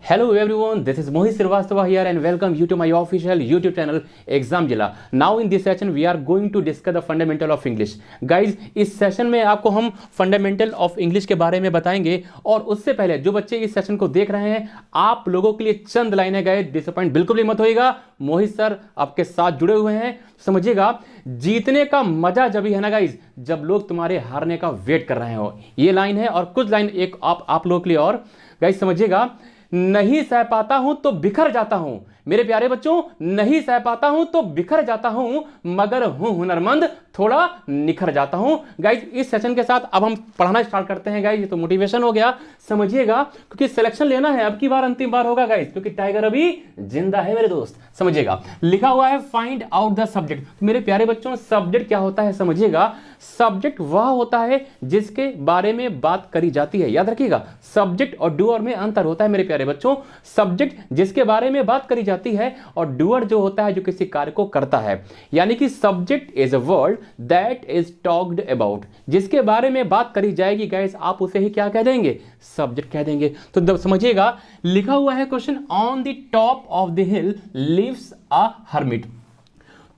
Hello everyone, this is Mohit Srivastava here and welcome you to my official YouTube channel Examzilla. Now in this session we are going to discuss the fundamental of English. Guys, इस session में आपको हम fundamental of English के बारे में बताएंगे और उससे पहले जो बच्चे इस सेशन को देख रहे हैं आप लोगों के लिए चंद लाइनें गए, डिसअपॉइंट बिल्कुल भी मत होइएगा। मोहित सर आपके साथ जुड़े हुए हैं। समझिएगा, जीतने का मजा जब ही है ना गाइज जब लोग तुम्हारे हारने का वेट कर रहे हो। ये लाइन है और कुछ लाइन एक आप लोगों के लिए और गाइज समझिएगा, नहीं सह पाता हूं तो बिखर जाता हूं। मेरे प्यारे बच्चों, नहीं सह पाता हूं तो बिखर जाता हूं, मगर हूं हुनरमंद थोड़ा निखर जाता हूं। गाइज इस सेशन के साथ अब हम पढ़ना स्टार्ट करते हैं। गाइज ये तो मोटिवेशन हो गया, समझिएगा, क्योंकि सिलेक्शन लेना है, अब की बार अंतिम बार होगा गाइज, क्योंकि टाइगर अभी जिंदा है मेरे दोस्त। समझिएगा, लिखा हुआ है फाइंड आउट द सब्जेक्ट। तो मेरे प्यारे बच्चों, सब्जेक्ट क्या होता है समझिएगा। सब्जेक्ट वह होता है जिसके बारे में बात करी जाती है। याद रखिएगा, सब्जेक्ट और डूअर में अंतर होता है मेरे प्यारे बच्चों। सब्जेक्ट जिसके बारे में बात करी जाती है और डूअर जो होता है जो किसी कार्य को करता है। यानी कि subject is a word that is talked about. जिसके बारे में बात करी जाएगी गाइस आप उसे ही क्या कह देंगे, सब्जेक्ट कह देंगे। तो समझिएगा, लिखा हुआ है question, on the top of the hill lives a hermit.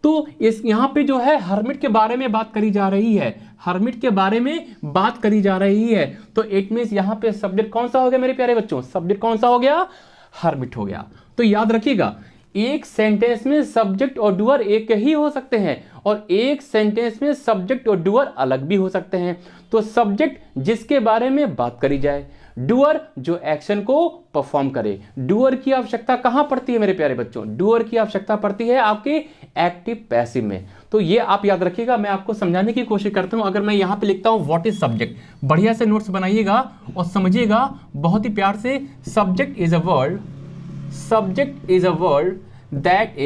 तो इस यहां पे जो है हर्मिट के बारे में बात करी जा रही है, हर्मिट के बारे में बात करी जा रही है। तो इट मींस यहां पे सब्जेक्ट कौन सा हो गया मेरे प्यारे बच्चों, सब्जेक्ट कौन सा हो गया, हर्मिट हो गया। तो याद रखिएगा, एक सेंटेंस में सब्जेक्ट और डूअर एक ही हो सकते हैं और एक सेंटेंस में सब्जेक्ट और डूअर अलग भी हो सकते हैं। तो सब्जेक्ट जिसके बारे में बात करी जाए, डूअर जो एक्शन को परफॉर्म करे। डूअर की आवश्यकता कहां पड़ती है मेरे प्यारे बच्चों, डूअर की आवश्यकता पड़ती है आपके एक्टिव पैसिव में। तो ये आप याद रखिएगा, मैं आपको समझाने की कोशिश करता हूं। अगर मैं यहां पे लिखता हूं व्हाट इज सब्जेक्ट, बढ़िया से नोट्स बनाइएगा और समझिएगा बहुत ही प्यार से। Subject is a word, subject is a word that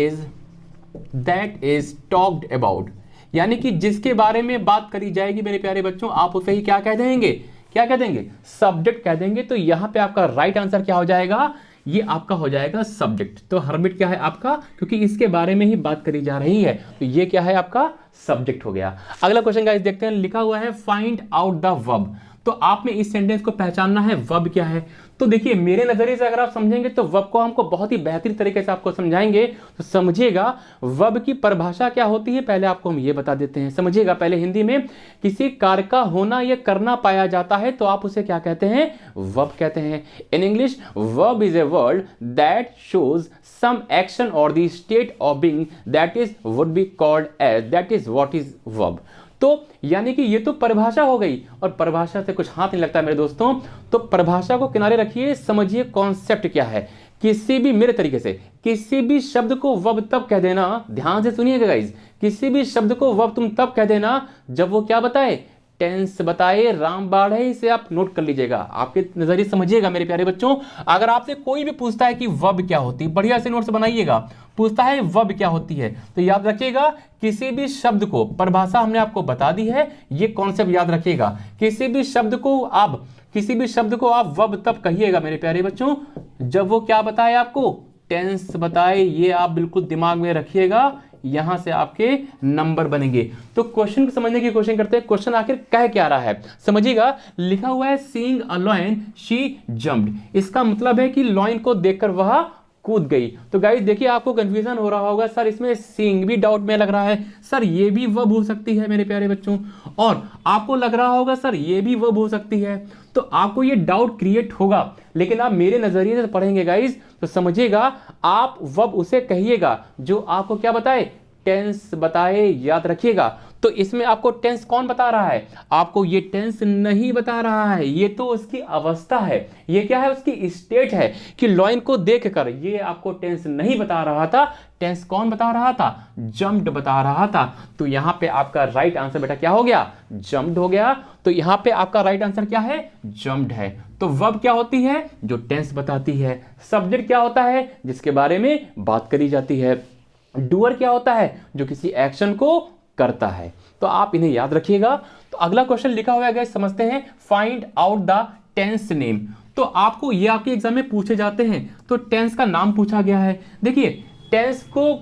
is talked about. यानी कि जिसके बारे में बात करी जाएगी मेरे प्यारे बच्चों आप उसे ही क्या कह देंगे, क्या कह देंगे, सब्जेक्ट कह देंगे। तो यहां पे आपका राइट आंसर क्या हो जाएगा, ये आपका हो जाएगा सब्जेक्ट। तो हर्मिट क्या है आपका, क्योंकि इसके बारे में ही बात करी जा रही है, तो ये क्या है आपका सब्जेक्ट हो गया। अगला क्वेश्चन गाइस देखते हैं, लिखा हुआ है फाइंड आउट द वर्ब। तो आप में इस सेंटेंस को पहचानना है वर्ब क्या है। तो देखिए, मेरे नजरिए से अगर आप समझेंगे तो वर्ब को हमको बहुत ही बेहतरीन तरीके से आपको समझाएंगे। तो समझिएगा, वर्ब की परिभाषा क्या होती है पहले आपको हम ये बता देते हैं। समझिएगा, पहले हिंदी में किसी कार्य का होना या करना पाया जाता है तो आप उसे क्या कहते हैं, वर्ब कहते हैं। In English verb is a word that shows some action or the state of being that is would be called as, that is what is verb। तो यानी कि ये तो परिभाषा हो गई और परिभाषा से कुछ हाथ नहीं लगता मेरे दोस्तों। तो परिभाषा को किनारे रखिए, समझिए कॉन्सेप्ट क्या है। किसी भी, मेरे तरीके से, किसी भी शब्द को वर्ब तब कह देना, ध्यान से सुनिएगा गाइज, किसी भी शब्द को वर्ब तुम तब कह देना जब वो क्या बताए, टेंस बताए, राम बाढ़ है। इसे आप नोट कर लीजिएगा, आपके नजरिए समझिएगा मेरे प्यारे बच्चों। अगर आपसे कोई भी पूछता है कि वर्ब क्या होती है, बढ़िया से नोट्स बनाइएगा, पूछता है वर्ब क्या होती है, तो याद रखिएगा किसी भी शब्द को, परिभाषा हमने आपको बता दी है, ये कॉन्सेप्ट याद रखिएगा। किसी भी शब्द को आप वर्ब तब कहिएगा मेरे प्यारे बच्चों जब वो क्या बताए आपको, टेंस बताए। ये आप बिल्कुल दिमाग में रखिएगा, यहां से आपके नंबर बनेंगे। तो क्वेश्चन को समझने की कोशिश करते हैं, क्वेश्चन आखिर कह क्या रहा है। समझिएगा, लिखा हुआ है seeing a lion she jumped. इसका मतलब है कि लायन को देखकर वह कूद गई। तो गाइस देखिए, आपको कंफ्यूजन हो रहा होगा, सर इसमें सीइंग भी डाउट में लग रहा है, सर ये भी वर्ब हो सकती है मेरे प्यारे बच्चों, और आपको लग रहा होगा सर ये भी वर्ब हो सकती है। तो आपको ये डाउट क्रिएट होगा, लेकिन आप मेरे नजरिए से पढ़ेंगे गाइस तो समझिएगा, आप वर्ब उसे कहिएगा जो आपको क्या बताए, टेंस बताए। याद रखिएगा, तो इसमें आपको टेंस कौन बता रहा है, आपको ये टेंस नहीं बता रहा है, ये तो उसकी अवस्था है, ये क्या है, उसकी स्टेट है कि लॉइन को देखकर ये आपको टेंस नहीं बता रहा था। टेंस कौन बता रहा था, जम्प्ड बता रहा था। तो यहां पे आपका राइट आंसर बेटा क्या हो गया, जम्प्ड हो गया। तो यहां पे आपका राइट आंसर क्या है, जम्प्ड है। तो वर्ब क्या होती है, जो टेंस बताती है। सब्जेक्ट क्या होता है, जिसके बारे में बात करी जाती है। डूअर क्या होता है, जो किसी एक्शन को करता है। तो आप इन्हें याद रखिएगा। तो अगला क्वेश्चन लिखा हुआ है, समझते हैं, find out the tense name. तो आपको ये आपके एग्जाम में पूछे जाते हैं, तो टेंस का नाम पूछा गया है। देखिए, टेंस को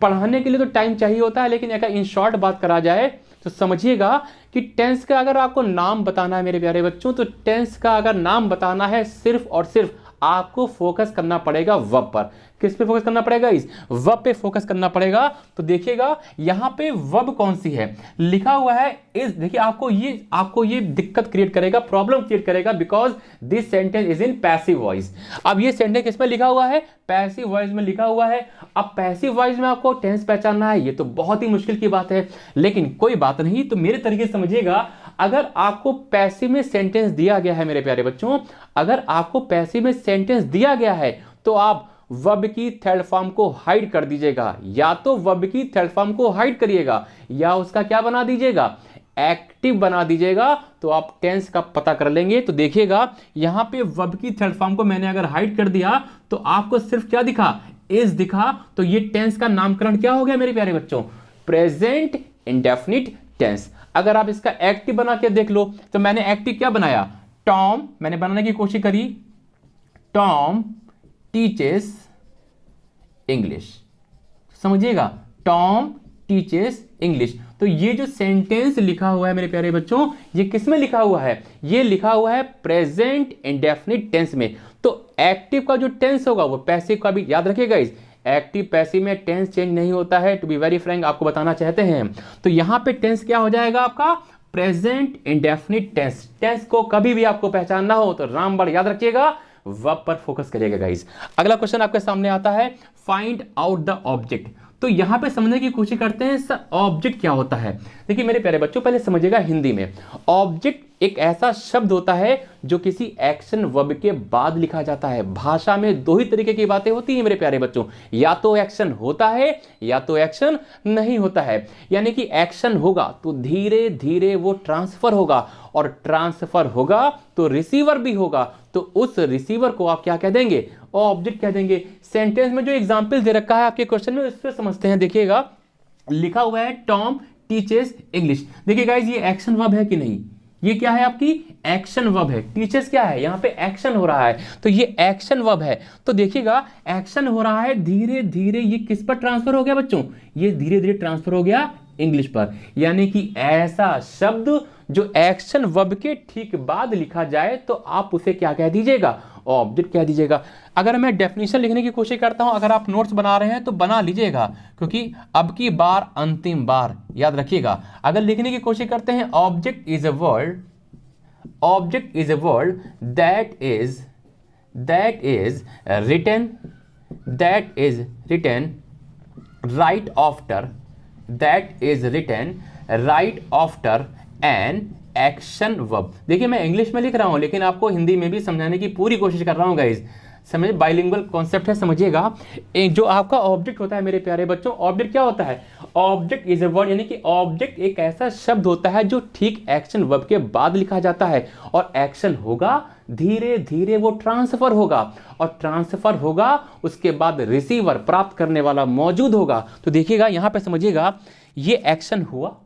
पढ़ाने के लिए तो टाइम चाहिए होता है, लेकिन अगर इन शॉर्ट बात करा जाए तो समझिएगा कि टेंस का अगर आपको नाम बताना है मेरे प्यारे बच्चों, तो टेंस का अगर नाम बताना है सिर्फ और सिर्फ आपको फोकस करना पड़ेगा वर्ब पर। किस पे फोकस करना पड़ेगा? इस वर्ब पे फोकस करना पड़ेगा। तो देखिएगा यहां पे वर्ब कौन सी है, लिखा हुआ है इज। देखिए आपको ये दिक्कत क्रिएट करेगा, प्रॉब्लम क्रिएट करेगा, because this sentence is in passive voice. अब ये सेंटेंस किसमें लिखा हुआ है? पैसिव वॉइस में लिखा हुआ है। अब पैसिव वॉइस में आपको टेंस पहचानना है, ये तो बहुत ही मुश्किल की बात है, लेकिन कोई बात नहीं। तो मेरे तरीके से समझिएगा, अगर आपको पैसिव में सेंटेंस दिया गया है मेरे प्यारे बच्चों, अगर आपको पैसिव में सेंटेंस दिया गया है तो आप वर्ब की थर्ड फॉर्म को हाइड कर दीजिएगा। या तो वर्ब की थर्ड फॉर्म को हाइड करिएगा या उसका क्या बना दीजिएगा? एक्टिव बना दीजिएगा। तो आप टेंस का पता कर लेंगे। तो देखिएगा यहां पे वर्ब की थर्ड फॉर्म को मैंने अगर हाइड कर दिया तो आपको सिर्फ क्या दिखा? इज दिखा। तो ये टेंस का नामकरण क्या हो गया मेरे प्यारे बच्चों? Present indefinite tense. अगर आप इसका एक्टिव बना के देख लो, तो मैंने एक्टिव क्या बनाया? टॉम, मैंने बनाने की कोशिश करी, टॉम टीचेस इंग्लिश। समझिएगा, टॉम टीचेस इंग्लिश। तो ये जो सेंटेंस लिखा हुआ है मेरे प्यारे बच्चों, ये किस में लिखा हुआ है? ये लिखा हुआ है प्रेजेंट इंडेफिनिट टेंस में। तो एक्टिव का जो टेंस होगा वो पैसिव का भी याद रखिएगा। इस एक्टिव पैसिव में टेंस चेंज नहीं होता है, टू बी वेरी फ्रैंक आपको बताना चाहते हैं। तो यहां पे टेंस क्या हो जाएगा आपका? Present indefinite tense. टेंस को कभी भी आपको पहचानना हो तो रामबाण याद रखिएगा, वर्ब पर फोकस करिएगा गाइस। अगला क्वेश्चन आपके सामने आता है, फाइंड आउट द ऑब्जेक्ट। तो यहां पे समझने की कोशिश करते हैं सर ऑब्जेक्ट क्या होता है। देखिए मेरे प्यारे बच्चों, पहले समझिएगा हिंदी में ऑब्जेक्ट एक ऐसा शब्द होता है जो किसी एक्शन वर्ब के बाद लिखा जाता है। भाषा में दो ही तरीके की बातें होती हैं मेरे प्यारे बच्चों, या तो एक्शन होता है या तो एक्शन नहीं होता है। यानी कि एक्शन होगा तो धीरे धीरे वो ट्रांसफर होगा, और ट्रांसफर होगा तो रिसीवर भी होगा। तो उस रिसीवर को आप क्या कह देंगे? ऑब्जेक्ट कह देंगे। सेंटेंस में जो एग्जाम्पल दे रखा है आपके क्वेश्चन में, उससे समझते हैं। देखिएगा लिखा हुआ है टॉम टीचेस इंग्लिश। देखिए गाइस, ये एक्शन वर्ब है कि नहीं? ये क्या है आपकी? एक्शन वर्ब है। टीचर्स क्या है? यहां पे एक्शन हो रहा है, तो ये एक्शन वर्ब है। तो देखिएगा एक्शन हो रहा है, धीरे धीरे ये किस पर ट्रांसफर हो गया बच्चों? ये धीरे धीरे ट्रांसफर हो गया इंग्लिश पर। यानी कि ऐसा शब्द जो एक्शन वर्ब के ठीक बाद लिखा जाए तो आप उसे क्या कह दीजिएगा? ऑब्जेक्ट कह दीजिएगा। अगर मैं डेफिनेशन लिखने की कोशिश करता हूं, अगर आप नोट्स बना रहे हैं तो बना लीजिएगा, क्योंकि अब की बार अंतिम बार याद रखिएगा। अगर लिखने की कोशिश करते हैं, object is a word, object is a word that is written right after an action verb. देखिए मैं इंग्लिश में लिख रहा हूं, लेकिन आपको हिंदी में भी समझाने की पूरी कोशिश कर रहा हूं गाइस। समझ, बाइलिंगुअल कॉन्सेप्ट है, समझिएगा। जो आपका ऑब्जेक्ट होता है मेरे प्यारे बच्चों, ऑब्जेक्ट क्या होता है? ऑब्जेक्ट इज अ वर्ड, यानी कि ऑब्जेक्ट एक ऐसा शब्द होता है जो ठीक एक्शन वर्ब के बाद लिखा जाता है, और एक्शन होगा धीरे धीरे वो ट्रांसफर होगा, और ट्रांसफर होगा उसके बाद रिसीवर प्राप्त करने वाला मौजूद होगा। तो देखिएगा यहां पे समझिएगा, ये एक्शन हुआ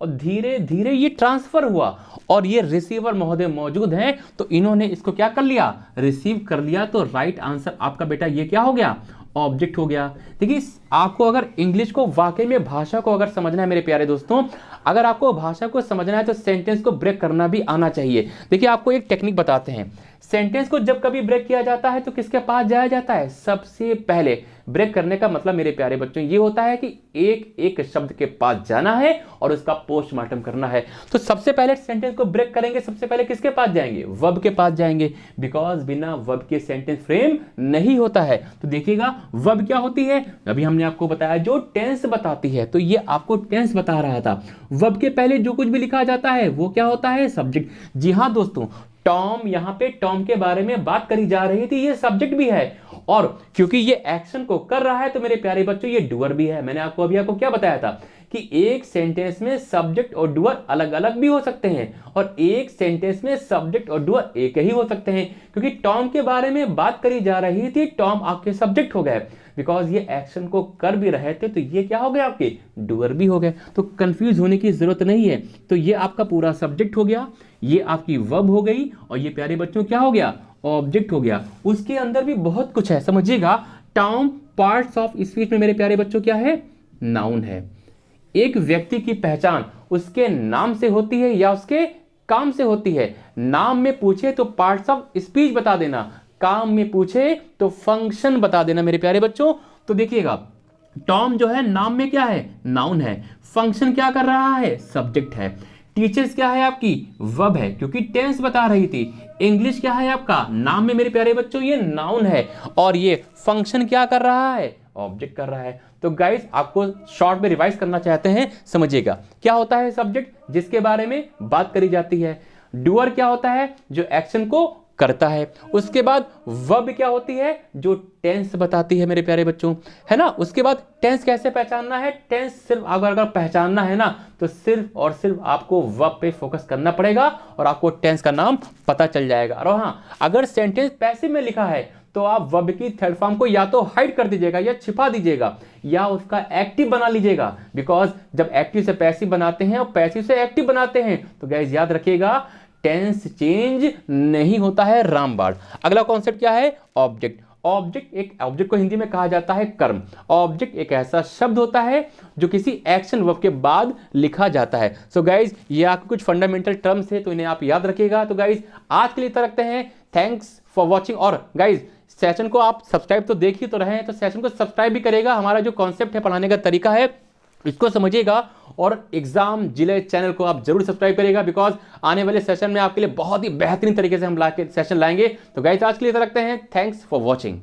और धीरे धीरे ये ट्रांसफर हुआ, और ये रिसीवर महोदय मौजूद हैं, तो इन्होंने इसको क्या कर लिया? रिसीव कर लिया। तो राइट आंसर आपका बेटा ये क्या हो गया? ऑब्जेक्ट हो गया। देखिए आपको अगर इंग्लिश को वाकई में भाषा को अगर समझना है मेरे प्यारे दोस्तों, अगर आपको भाषा को समझना है तो सेंटेंस को ब्रेक करना भी आना चाहिए। देखिए आपको एक टेक्निक बताते हैं। सेंटेंस को जब कभी ब्रेक किया जाता है तो किसके पास जाया जाता है? सबसे पहले। ब्रेक करने का मतलब मेरे प्यारे बच्चों ये होता है कि एक एक शब्द के पास जाना है और उसका पोस्टमार्टम करना है। तो सबसे पहले सेंटेंस को ब्रेक करेंगे, सबसे पहले किसके पास जाएंगे? वर्ब के पास जाएंगे, बिकॉज बिना वर्ब के सेंटेंस फ्रेम नहीं होता है। तो देखिएगा वर्ब क्या होती है, अभी हमने आपको बताया, जो टेंस बताती है। तो ये आपको टेंस बता रहा था। वर्ब के पहले जो कुछ भी लिखा जाता है वो क्या होता है? सब्जेक्ट। जी हाँ दोस्तों, टॉम, यहां पे टॉम के बारे में बात करी जा रही थी, ये सब्जेक्ट भी है, और क्योंकि ये एक्शन को कर रहा है तो मेरे प्यारे बच्चों ये डूअर भी है। मैंने आपको क्या बताया था कि एक सेंटेंस में सब्जेक्ट और डूअर अलग अलग भी हो सकते हैं, और एक सेंटेंस में सब्जेक्ट और डूअर एक ही हो सकते हैं। क्योंकि टॉम के बारे में बात करी जा रही थी, टॉम आपके सब्जेक्ट हो गए, बिकॉज ये एक्शन को कर भी रहे थे, तो ये क्या हो गए? आपके डूअर भी हो गए। तो कंफ्यूज होने की जरूरत नहीं है। तो ये आपका पूरा सब्जेक्ट हो गया, ये आपकी वर्ब हो गई, और ये प्यारे बच्चों क्या हो गया? ऑब्जेक्ट हो गया। उसके अंदर भी बहुत कुछ है, समझिएगा। टर्म पार्ट्स ऑफ स्पीच में मेरे प्यारे बच्चों क्या है? नाउन है। एक व्यक्ति की पहचान उसके नाम से होती है या उसके काम से होती है। नाम में पूछे तो पार्ट्स ऑफ स्पीच बता देना, काम में पूछे तो फंक्शन बता देना मेरे प्यारे बच्चों। तो देखिएगा, टॉम जो है नाम में क्या है, नाउन है। फंक्शन क्या कर रहा है, सब्जेक्ट है। टीचर्स क्या है आपकी, वर्ब है क्योंकि टेंस बता रही थी। इंग्लिश क्या है आपका, नाम में मेरे प्यारे बच्चों ये नाउन है। और ये फंक्शन क्या कर रहा है, ऑब्जेक्ट कर रहा है। तो गाइस आपको शॉर्ट में रिवाइज करना चाहते हैं, समझिएगा क्या होता है सब्जेक्ट, जिसके बारे में बात करी जाती है। डूअर क्या होता है, जो एक्शन को करता है। उसके बाद वर्ब क्या होती है, जो टेंस बताती है मेरे प्यारे बच्चों, है ना। उसके बाद टेंस कैसे पहचानना है, टेंस सिर्फ अगर पहचानना है ना तो सिर्फ और सिर्फ आपको वर्ब पे फोकस करना पड़ेगा और आपको टेंस का नाम पता चल जाएगा। और हाँ, अगर सेंटेंस पैसिव में लिखा है तो आप वर्ब की थर्ड फॉर्म को या तो हाइड कर दीजिएगा या छिपा दीजिएगा या उसका एक्टिव बना लीजिएगा। बिकॉज जब एक्टिव से पैसिव बनाते हैं और पैसिव से एक्टिव बनाते हैं तो गाइस याद रखिएगा टेंस चेंज नहीं होता है, रामबाण। अगला कॉन्सेप्ट क्या है, ऑब्जेक्ट। ऑब्जेक्ट को हिंदी में कहा जाता है कर्म। ऑब्जेक्ट एक ऐसा शब्द होता है जो किसी एक्शन वर्ब के बाद लिखा जाता है। सो गाइज ये आपके कुछ फंडामेंटल टर्म्स है तो इन्हें आप याद रखिएगा। तो गाइज आज के लिए इतना रखते हैं, थैंक्स फॉर वॉचिंग। और गाइज सेशन को आप सब्सक्राइब तो देख ही तो रहे हैं, तो सेशन को सब्सक्राइब भी करेगा। हमारा जो कॉन्सेप्ट है, पढ़ाने का तरीका है, इसको समझिएगा और एग्जाम जिले चैनल को आप जरूर सब्सक्राइब करिएगा। बिकॉज आने वाले सेशन में आपके लिए बहुत ही बेहतरीन तरीके से हम सेशन लाएंगे। तो गाइस आज के लिए इतना रखते हैं, थैंक्स फॉर वॉचिंग।